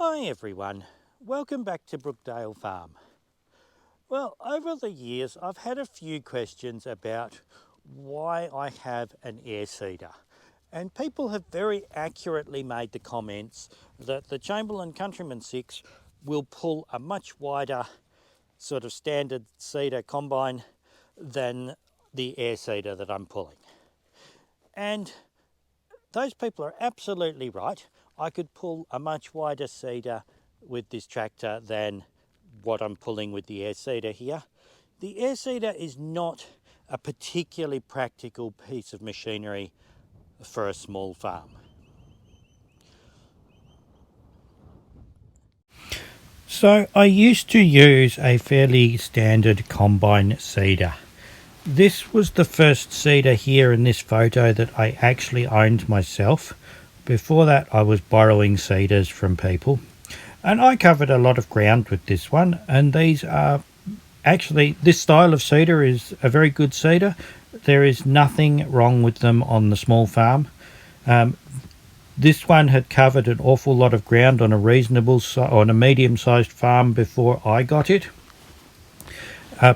Hi everyone, welcome back to Brookdale Farm. Well, over the years I've had a few questions about why I have an air seeder, and people have very accurately made the comments that the Chamberlain Countryman 6 will pull a much wider sort of standard seeder combine than the air seeder that I'm pulling. And those people are absolutely right. I could pull a much wider seeder with this tractor than what I'm pulling with the air seeder here. The air seeder is not a particularly practical piece of machinery for a small farm. So I used to use a fairly standard combine seeder. This was the first seeder here in this photo that I actually owned myself. Before that I was borrowing seeders from people. And I covered a lot of ground with this one, and these are actually, this style of seeder is a very good seeder. There is nothing wrong with them on the small farm. This one had covered an awful lot of ground on a medium-sized farm before I got it.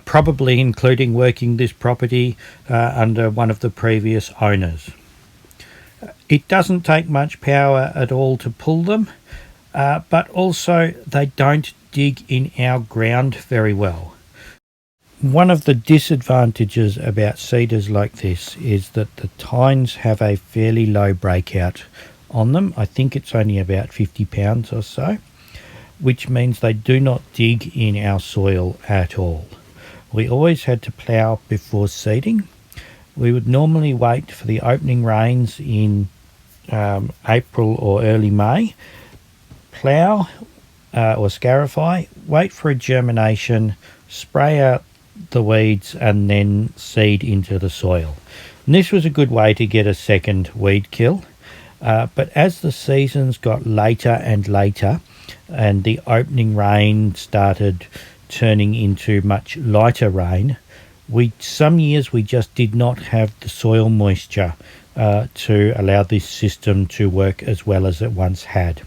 Probably including working this property under one of the previous owners. It doesn't take much power at all to pull them, but also they don't dig in our ground very well. One of the disadvantages about seeders like this is that the tines have a fairly low breakout on them. I think it's only about 50 pounds or so, which means they do not dig in our soil at all. We always had to plough before seeding. We would normally wait for the opening rains in April or early May, plough or scarify, wait for a germination, spray out the weeds and then seed into the soil. And this was a good way to get a second weed kill, but as the seasons got later and later and the opening rain started turning into much lighter rain, some years we just did not have the soil moisture to allow this system to work as well as it once had.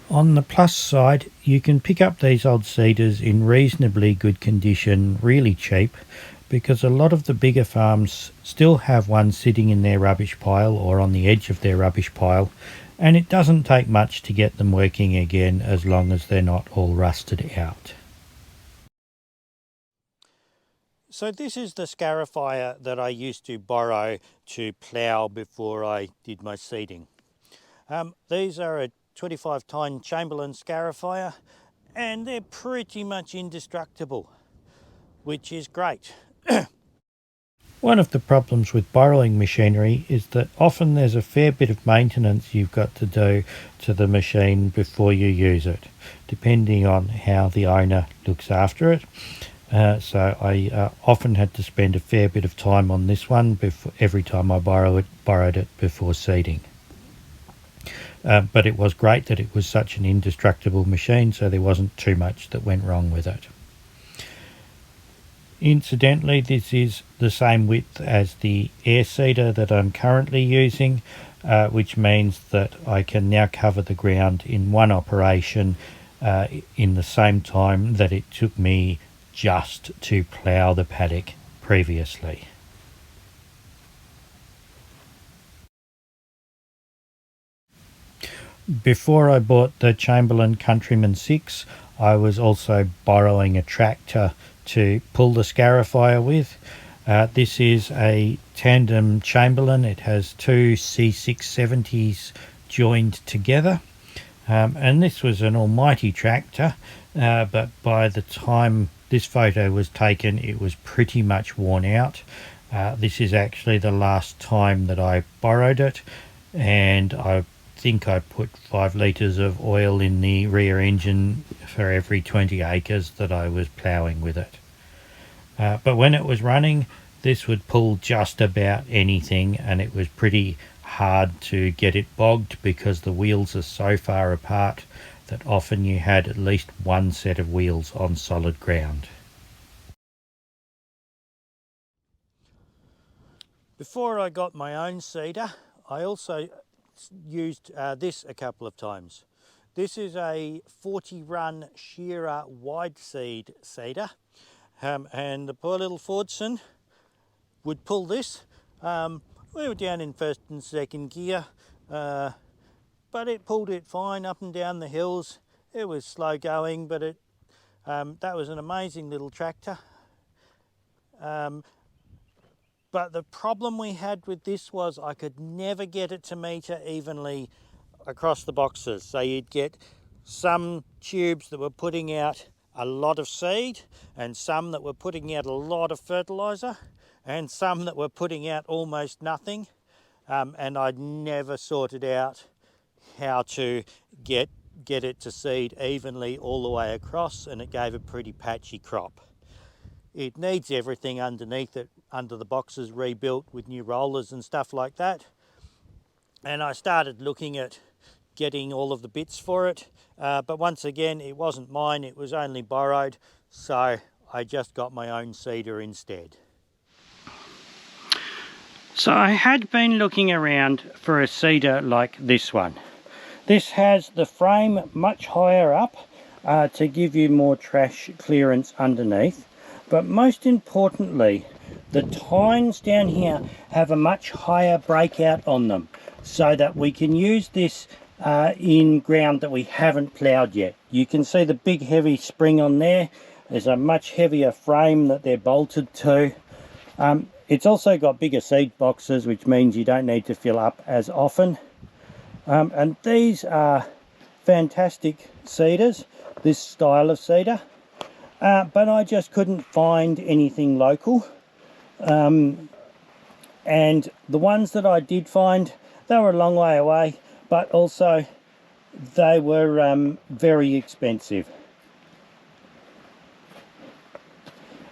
On the plus side, you can pick up these old seeders in reasonably good condition really cheap, because a lot of the bigger farms still have one sitting in their rubbish pile or on the edge of their rubbish pile, and it doesn't take much to get them working again as long as they're not all rusted out. So this is the Scarifier that I used to borrow to plough before I did my seeding. These are a 25 tine Chamberlain Scarifier, and they're pretty much indestructible, which is great. One of the problems with borrowing machinery is that often there's a fair bit of maintenance you've got to do to the machine before you use it, depending on how the owner looks after it. So I often had to spend a fair bit of time on this one every time I borrowed it before seeding. But it was great that it was such an indestructible machine, so there wasn't too much that went wrong with it. Incidentally, this is the same width as the air seeder that I'm currently using, which means that I can now cover the ground in one operation in the same time that it took me just to plough the paddock previously. Before I bought the Chamberlain Countryman 6, I was also borrowing a tractor to pull the Scarifier with. This is a tandem Chamberlain. It has two C670s joined together. And this was an almighty tractor, but by the time this photo was taken, it was pretty much worn out. This is actually the last time that I borrowed it, and I think I put 5 litres of oil in the rear engine for every 20 acres that I was ploughing with it. But when it was running, this would pull just about anything, and it was pretty hard to get it bogged because the wheels are so far apart that often you had at least one set of wheels on solid ground. Before I got my own seeder, I also used this a couple of times. This is a 40 run shearer wide seed cedar, and the poor little Fordson would pull this. We were down in first and second gear, but it pulled it fine up and down the hills. It was slow going, but that was an amazing little tractor. But the problem we had with this was I could never get it to meter evenly across the boxes. So you'd get some tubes that were putting out a lot of seed, and some that were putting out a lot of fertiliser, and some that were putting out almost nothing. And I'd never sorted out how to get it to seed evenly all the way across, and it gave a pretty patchy crop. It needs everything underneath it, under the boxes, rebuilt with new rollers and stuff like that. And I started looking at getting all of the bits for it, but once again, it wasn't mine, it was only borrowed, so I just got my own Cedar instead. So I had been looking around for a Cedar like this one. This has the frame much higher up to give you more trash clearance underneath. But most importantly, the tines down here have a much higher breakout on them, so that we can use this in ground that we haven't ploughed yet. You can see the big heavy spring on there. There's a much heavier frame that they're bolted to. It's also got bigger seed boxes, which means you don't need to fill up as often. And these are fantastic cedars, this style of cedar. But I just couldn't find anything local. And the ones that I did find, they were a long way away, but also they were very expensive.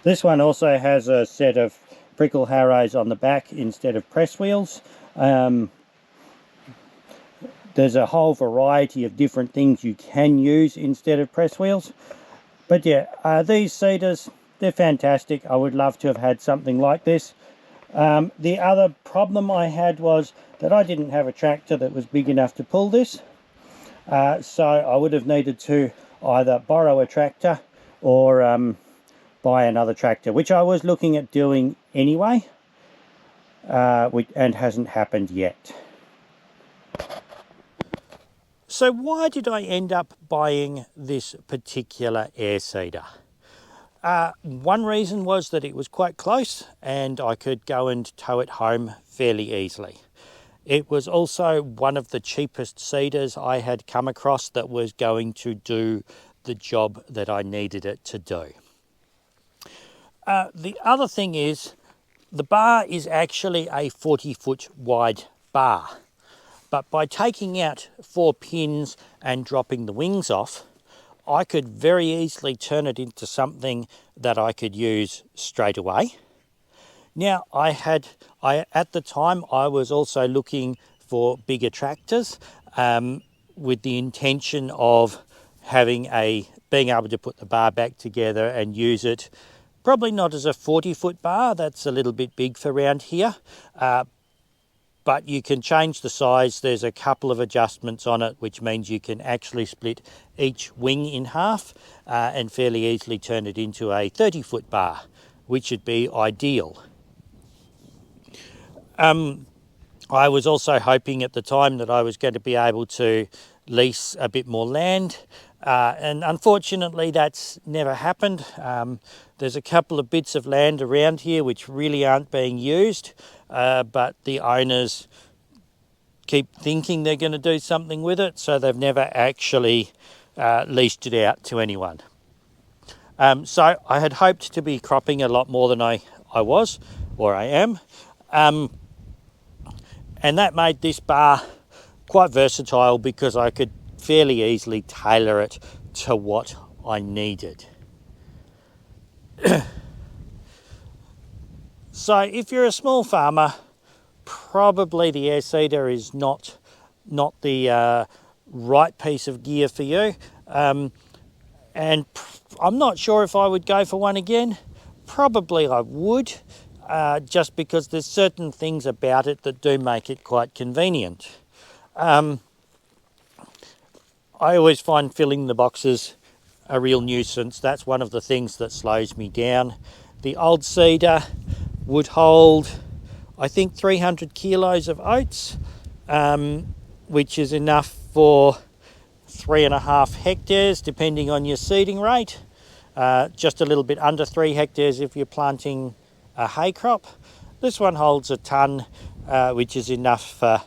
This one also has a set of prickle harrows on the back instead of press wheels. There's a whole variety of different things you can use instead of press wheels. But yeah, these cedars, they're fantastic. I would love to have had something like this. The other problem I had was that I didn't have a tractor that was big enough to pull this. So I would have needed to either borrow a tractor or buy another tractor, which I was looking at doing anyway, and hasn't happened yet. So why did I end up buying this particular air seeder? One reason was that it was quite close and I could go and tow it home fairly easily. It was also one of the cheapest cedars I had come across that was going to do the job that I needed it to do. The other thing is, the bar is actually a 40-foot wide bar. But by taking out 4 pins and dropping the wings off, I could very easily turn it into something that I could use straight away. Now, at the time, I was also looking for bigger tractors with the intention of being able to put the bar back together and use it, probably not as a 40-foot bar, that's a little bit big for around here, but you can change the size. There's a couple of adjustments on it, which means you can actually split each wing in half and fairly easily turn it into a 30-foot bar, which would be ideal. I was also hoping at the time that I was going to be able to lease a bit more land, and unfortunately that's never happened. There's a couple of bits of land around here which really aren't being used, but the owners keep thinking they're going to do something with it, so they've never actually leased it out to anyone. So I had hoped to be cropping a lot more than I was, or I am, and that made this bar quite versatile because I could fairly easily tailor it to what I needed. So if you're a small farmer, probably the air seeder is not the right piece of gear for you, and I'm not sure if I would go for one again. Probably I would, just because there's certain things about it that do make it quite convenient. I always find filling the boxes a real nuisance. That's one of the things that slows me down. The old cedar would hold, I think, 300 kilos of oats, which is enough for 3.5 hectares depending on your seeding rate. Just a little bit under 3 hectares if you're planting a hay crop. This one holds a tonne, which is enough for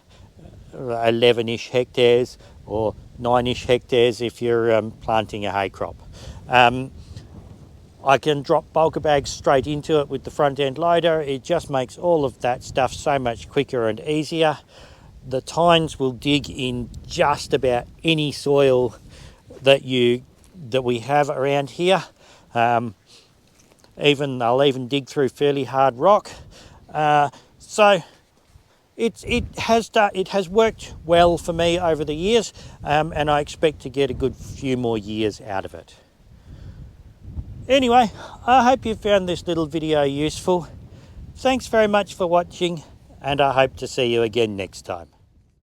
11-ish hectares or 9-ish hectares if you're planting a hay crop. I can drop bulker bags straight into it with the front end loader. It just makes all of that stuff so much quicker and easier. The tines will dig in just about any soil that we have around here. They'll even dig through fairly hard rock. So it has worked well for me over the years, and I expect to get a good few more years out of it. Anyway, I hope you found this little video useful. Thanks very much for watching, and I hope to see you again next time.